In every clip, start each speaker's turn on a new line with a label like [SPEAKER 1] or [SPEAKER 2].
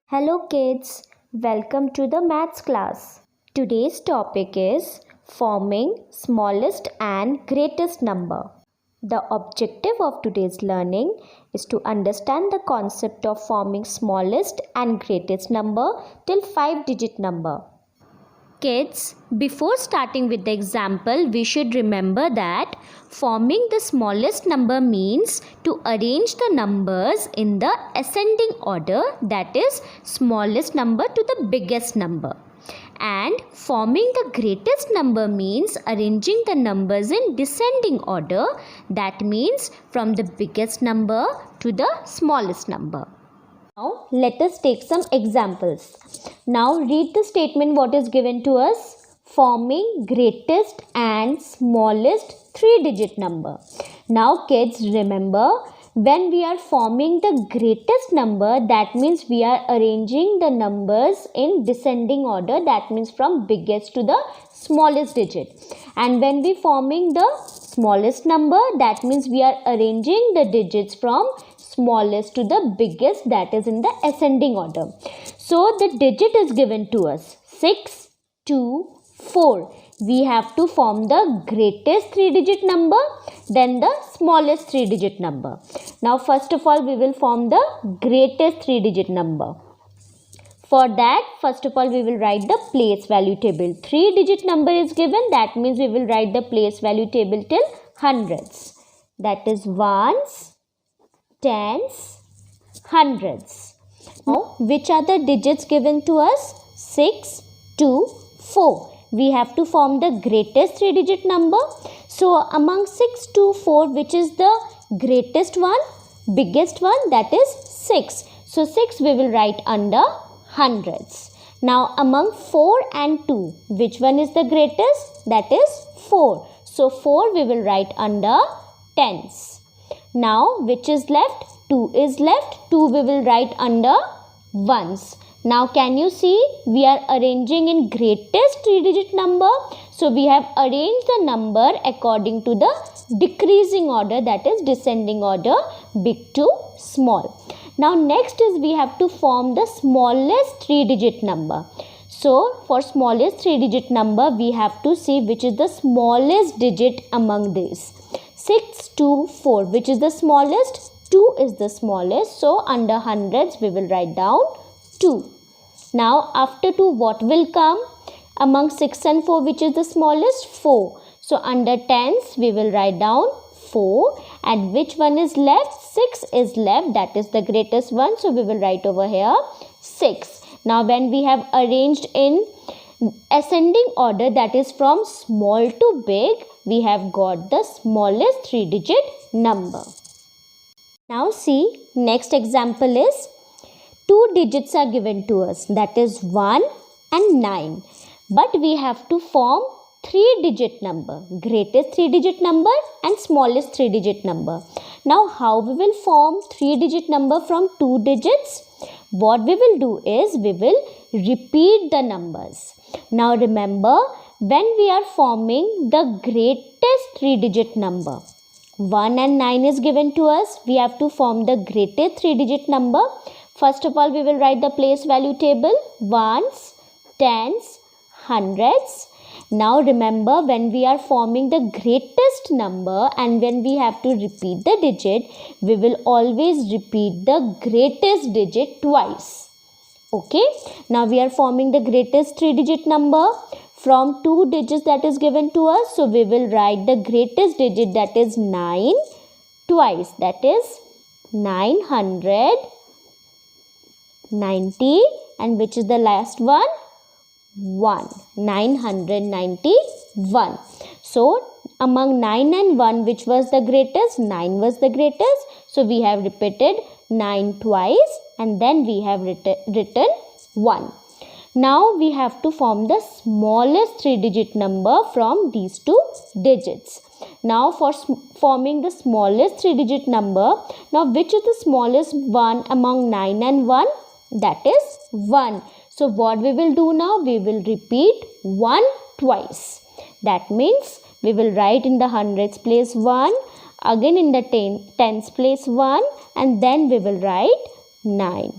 [SPEAKER 1] Hello kids, welcome to the maths class. Today's topic is forming smallest and greatest number. The objective of today's learning is to understand the concept of forming smallest and greatest number till 5-digit number. Kids, before starting with the example, we should remember that forming the smallest number means to arrange the numbers in the ascending order, that is, smallest number to the biggest number. And forming the greatest number means arranging the numbers in descending order, that means from the biggest number to the smallest number. Now let us take some examples. Now read the statement what is given to us. Forming greatest and smallest 3-digit number. Now kids, remember, when we are forming the greatest number, that means we are arranging the numbers in descending order, that means from biggest to the smallest digit. And when we forming the smallest number, that means we are arranging the digits from smallest to the biggest, that is in the ascending order. So the digit is given to us 6, 2, 4. We have to form the greatest 3-digit number, then the smallest 3-digit number. Now first of all we will form the greatest 3-digit number. For that, first of all we will write the place value table. 3-digit number is given, that means we will write the place value table till hundreds. That is ones, tens, hundreds. Now, which are the digits given to us? 6, 2, 4. We have to form the greatest 3-digit number. So, among 6, 2, 4, which is the greatest one, biggest one? That is 6. So, 6 we will write under hundreds. Now, among 4 and 2, which one is the greatest? That is 4. So, 4 we will write under tens. Now, which is left? 2 is left. 2 we will write under ones. Now, can you see? We are arranging in greatest 3-digit number. So, we have arranged the number according to the decreasing order, that is descending order, big to small. Now, next is we have to form the smallest 3-digit number. So, for smallest 3-digit number, we have to see which is the smallest digit among these. 6, 2, 4. Which is the smallest? 2 is the smallest. So, under hundreds, we will write down 2. Now, after 2, what will come? Among 6 and 4, which is the smallest? 4. So, under tens, we will write down 4. And which one is left? 6 is left. That is the greatest one. So, we will write over here 6. Now, when we have arranged in ascending order, that is from small to big, we have got the smallest 3-digit number. Now see, next example is 2 digits are given to us, that is 1 and 9. But we have to form 3-digit number, greatest 3-digit number and smallest 3-digit number. Now how we will form 3-digit number from 2 digits? What we will do is we will repeat the numbers. Now remember, when we are forming the greatest 3-digit number, 1 and 9 is given to us, we have to form the greatest 3-digit number. First of all, we will write the place value table, ones, tens, hundreds. Now remember, when we are forming the greatest number and when we have to repeat the digit, we will always repeat the greatest digit twice. Okay. Now we are forming the greatest 3-digit number from 2 digits that is given to us. So we will write the greatest digit, that is 9, twice. That is 990. And which is the last one? 1. 991. So among 9 and 1, which was the greatest? 9 was the greatest. So we have repeated 9 twice and then we have written 1. Now we have to form the smallest 3-digit number from these 2 digits. Now for forming the smallest 3-digit number, now which is the smallest one among 9 and 1? That is 1. So what we will do now? We will repeat 1 twice. That means we will write in the hundreds place 1, again in the tens place 1, and then we will write 9.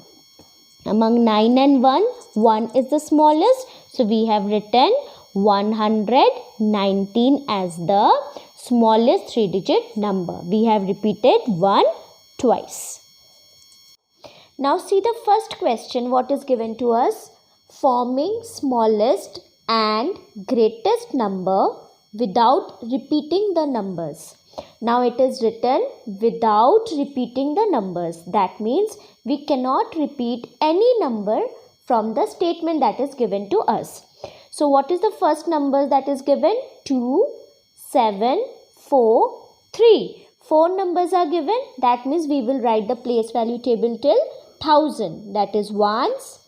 [SPEAKER 1] Among 9 and 1, 1 is the smallest. So we have written 119 as the smallest 3-digit number. We have repeated 1 twice. Now see the first question, what is given to us? Forming smallest and greatest number without repeating the numbers. Now it is written without repeating the numbers. That means we cannot repeat any number from the statement that is given to us. So what is the first number that is given? 2, 7, 4, 3. 4 numbers are given. That means we will write the place value table till 1000. That is ones,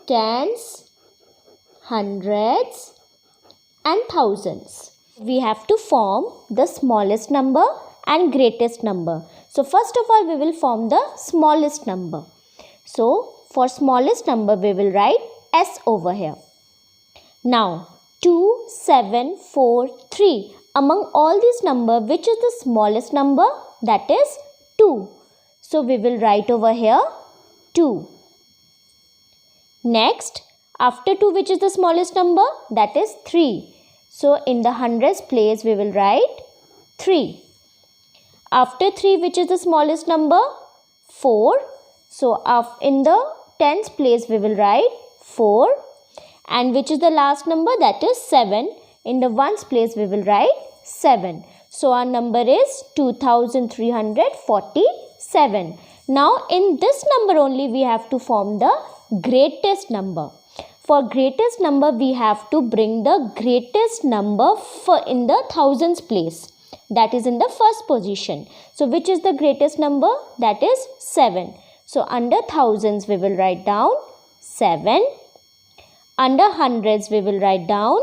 [SPEAKER 1] tens, hundreds and thousands. We have to form the smallest number and greatest number. So first of all we will form the smallest number. So for smallest number we will write S over here. Now 2, 7, 4, 3. Among all these numbers, which is the smallest number? That is 2. So we will write over here 2. Next, after 2, which is the smallest number? That is 3. So in the hundreds place we will write 3. After 3, which is the smallest number? 4. So in the tens place we will write 4. And which is the last number? That is 7. In the ones place we will write 7. So our number is 2347. Now in this number only we have to form the greatest number. For greatest number we have to bring the greatest number in the thousands place. That is in the first position. So which is the greatest number? That is 7. So under thousands we will write down 7. Under hundreds we will write down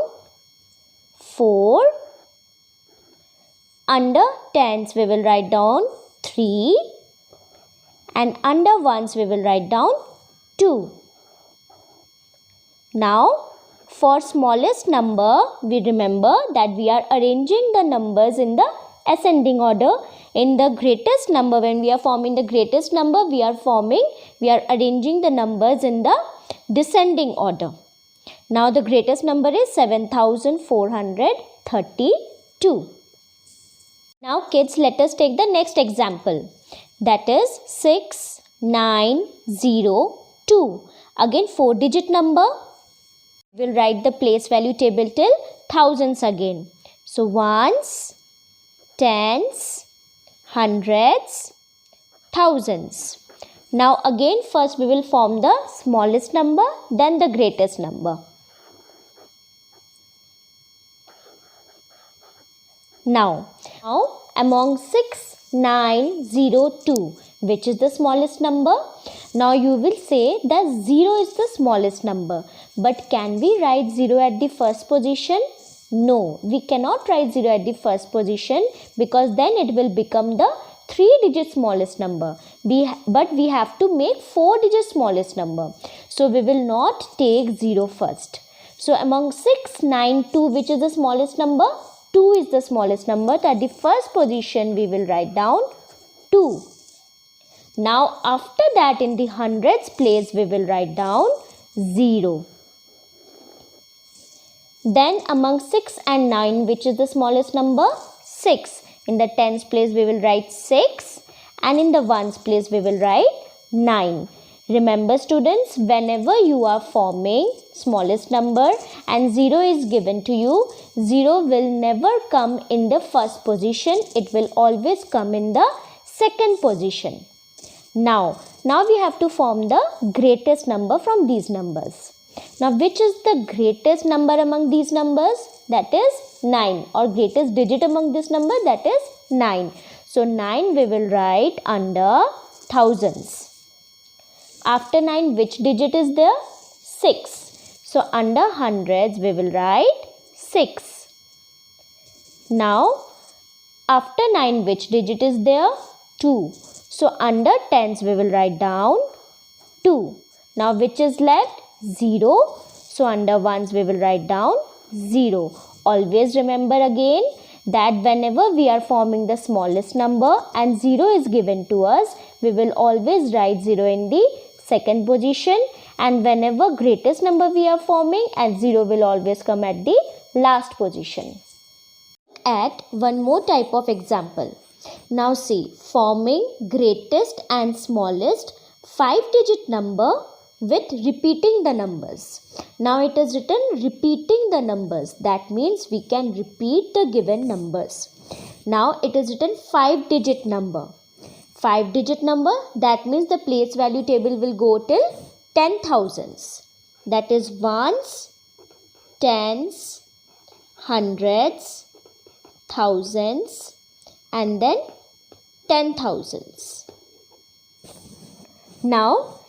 [SPEAKER 1] 4. Under tens we will write down 3. And under ones we will write down 2. Now for smallest number we remember that we are arranging the numbers in the ascending order. In the greatest number, when we are forming the greatest number, we are arranging the numbers in the descending order. Now the greatest number is 7432. Now kids, let us take the next example. That is 6902. Again 4-digit number. We will write the place value table till thousands again. So ones, tens, hundreds, thousands. Now again first we will form the smallest number, then the greatest number. Now among 6902, which is the smallest number? Now you will say that 0 is the smallest number. But can we write 0 at the first position? No, we cannot write 0 at the first position because then it will become the 3-digit smallest number. But we have to make 4-digit smallest number. So we will not take 0 first. So among 692, which is the smallest number? 2 is the smallest number. So at the first position we will write down 2. Now after that in the hundreds place we will write down 0. Then among 6 and 9, which is the smallest number? 6. In the tens place we will write 6 and in the ones place we will write 9. Remember students, whenever you are forming smallest number and 0 is given to you, 0 will never come in the first position. It will always come in the second position. Now we have to form the greatest number from these numbers. Now which is the greatest number among these numbers? That is 9, or greatest digit among this number, that is 9. So 9 we will write under thousands. After 9 which digit is there? 6. So under hundreds we will write 6. Now after 9 which digit is there? 2. So under tens we will write down 2. Now which is left? 0. So under ones we will write down 0. Always remember again that whenever we are forming the smallest number and 0 is given to us, we will always write 0 in the second position, and whenever greatest number we are forming, and 0 will always come at the last position. At one more type of example. Now see, forming greatest and smallest 5-digit number with repeating the numbers. Now it is written repeating the numbers. That means we can repeat the given numbers. Now it is written 5-digit number. 5-digit number, that means the place value table will go till 10,000s. That is ones, tens, hundreds, thousands, and then 10,000s. Now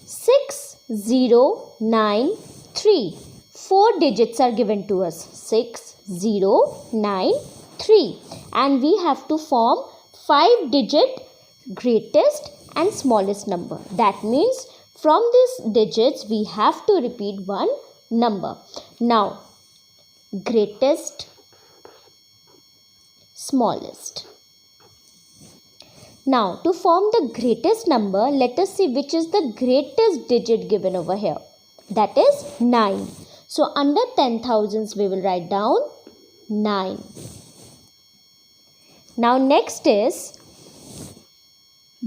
[SPEAKER 1] 6093. 4 digits are given to us. 6093. And we have to form 5-digit greatest and smallest number. That means from these digits we have to repeat one number. Now greatest, smallest. Now to form the greatest number, let us see which is the greatest digit given over here. That is 9. So under 10,000s we will write down 9. Now next is,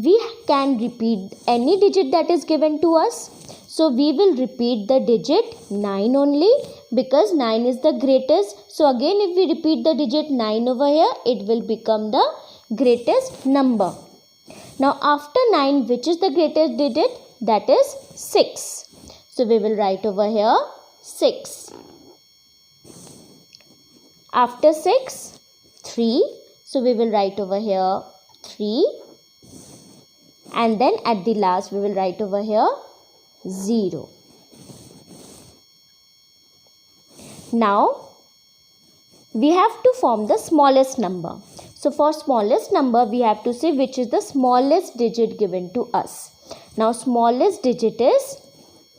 [SPEAKER 1] we can repeat any digit that is given to us. So we will repeat the digit 9 only, because 9 is the greatest. So again if we repeat the digit 9 over here, it will become the greatest number. Now after 9, which is the greatest digit? That is 6. So we will write over here 6. After 6, 3. So we will write over here 3. And then at the last we will write over here 0. Now we have to form the smallest number. So for smallest number we have to say which is the smallest digit given to us. Now smallest digit is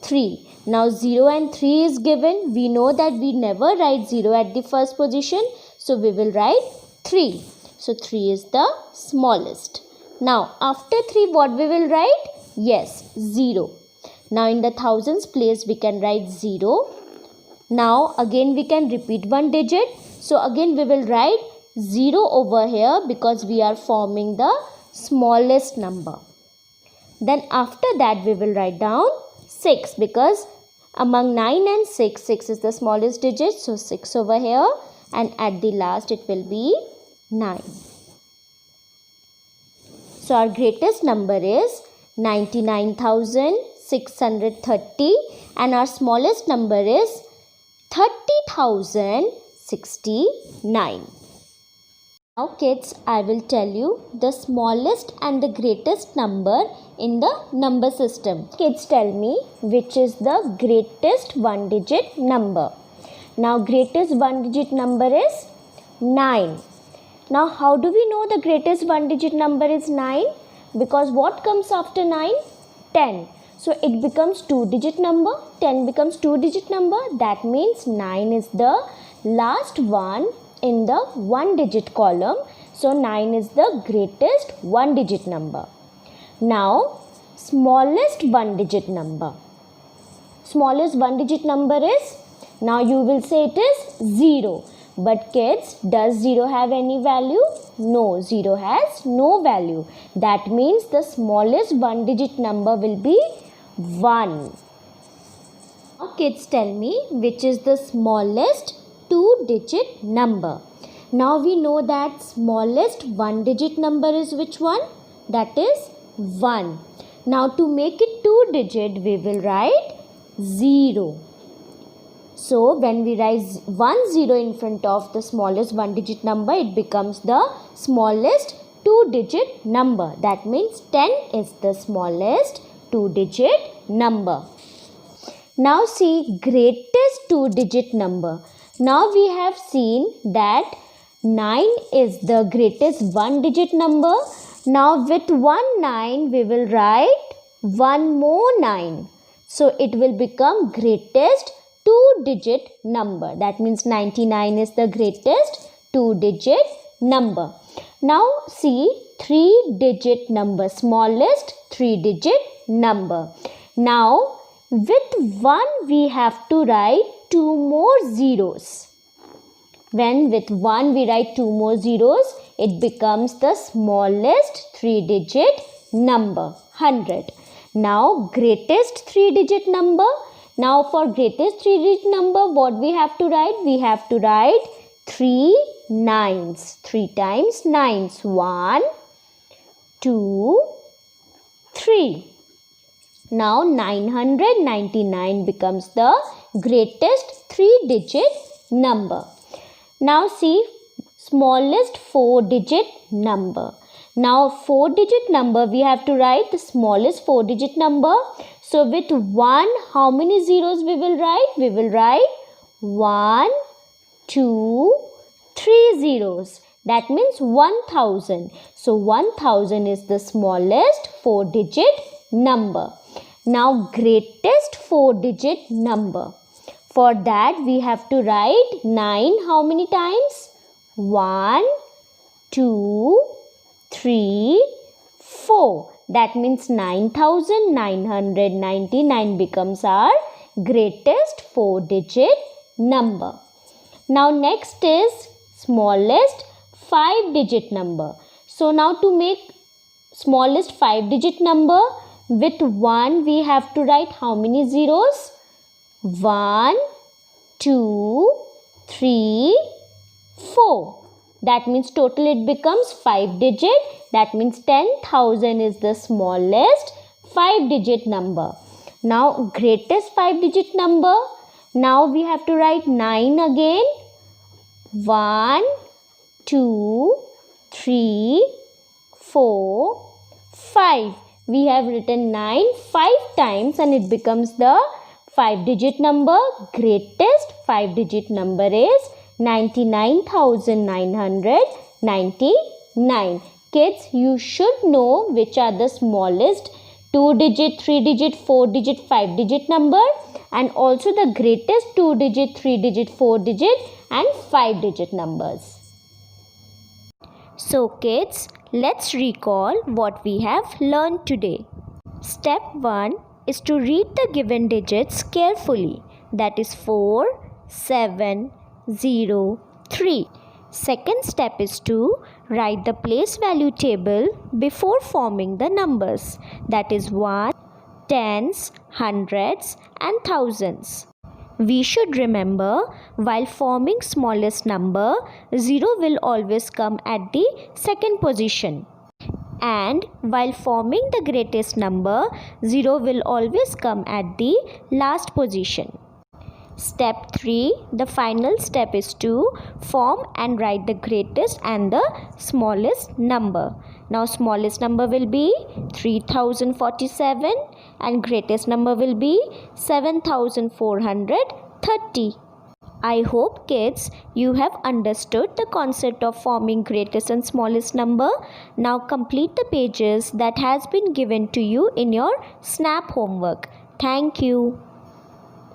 [SPEAKER 1] 3. Now 0 and 3 is given. We know that we never write 0 at the first position. So we will write 3. So 3 is the smallest. Now after 3 what we will write? Yes, 0. Now in the thousands place we can write 0. Now again we can repeat one digit. So again we will write 0 over here because we are forming the smallest number. Then after that we will write down 6, because among 9 and 6, 6 is the smallest digit. So 6 over here, and at the last it will be 9. So our greatest number is 99,630 and our smallest number is 30,069. Now kids, I will tell you the smallest and the greatest number in the number system. Kids, tell me which is the greatest 1-digit number. Now greatest 1-digit number is 9. Now how do we know the greatest 1-digit number is 9? Because what comes after 9? 10. So it becomes 2-digit number. 10 becomes 2-digit number. That means 9 is the last one in the 1-digit column. So 9 is the greatest 1-digit number. Now smallest 1-digit number. Smallest 1-digit number is, now you will say it is 0. But kids, does 0 have any value? No, 0 has no value. That means the smallest 1-digit number will be 1. Now kids, tell me which is the smallest 2-digit number. Now we know that smallest 1-digit number is which one? That is 1. Now to make it 2-digit, we will write 0. So when we write 1 0 in front of the smallest 1-digit number, it becomes the smallest 2-digit number. That means 10 is the smallest 2-digit number. Now see greatest 2-digit number. Now we have seen that 9 is the greatest 1-digit number. Now with 1 9 we will write 1 more 9. So it will become greatest 2-digit number. That means 99 is the greatest 2-digit number. Now see 3-digit number, smallest 3-digit number. Now with 1 we have to write 2 more zeros. When with 1 we write 2 more zeros, it becomes the smallest 3-digit number, 100. Now greatest 3-digit number. Now for greatest 3-digit number, what we have to write? We have to write 3 nines. 3 times nines. 1, 2, 3. Now 999 becomes the greatest 3-digit number. Now see smallest 4-digit number. Now 4-digit number we have to write the smallest 4-digit number. So with 1 how many zeros we will write? We will write 1, 2, 3 zeros. That means 1000. So 1000 is the smallest 4-digit number. Now greatest 4-digit number. For that we have to write 9 how many times? 1, 2, 3, 4. That means 9999 becomes our greatest 4-digit number. Now next is smallest 5-digit number. So now to make smallest 5-digit number, with 1 we have to write how many zeros? 1, 2, 3, 4. That means total it becomes 5-digit. That means 10,000 is the smallest 5-digit number. Now greatest 5-digit number. Now we have to write 9 again. 1, 2, 3, 4, 5. We have written 9 5 times and it becomes the 5-digit number. Greatest 5-digit number is 99,999. Kids, you should know which are the smallest 2-digit, 3-digit, 4-digit, 5-digit number, and also the greatest 2-digit, 3-digit, 4-digit and 5-digit numbers. So kids, let's recall what we have learned today. Step 1 is to read the given digits carefully. That is 4, 7, 0, 3. Second step is to write the place value table before forming the numbers. That is 1, tens, hundreds and thousands. We should remember, while forming smallest number, 0 will always come at the second position. And while forming the greatest number, 0 will always come at the last position. Step 3, the final step is to form and write the greatest and the smallest number. Now smallest number will be 3047 and greatest number will be 7430. I hope kids you have understood the concept of forming greatest and smallest number. Now complete the pages that has been given to you in your SNAP homework. Thank you.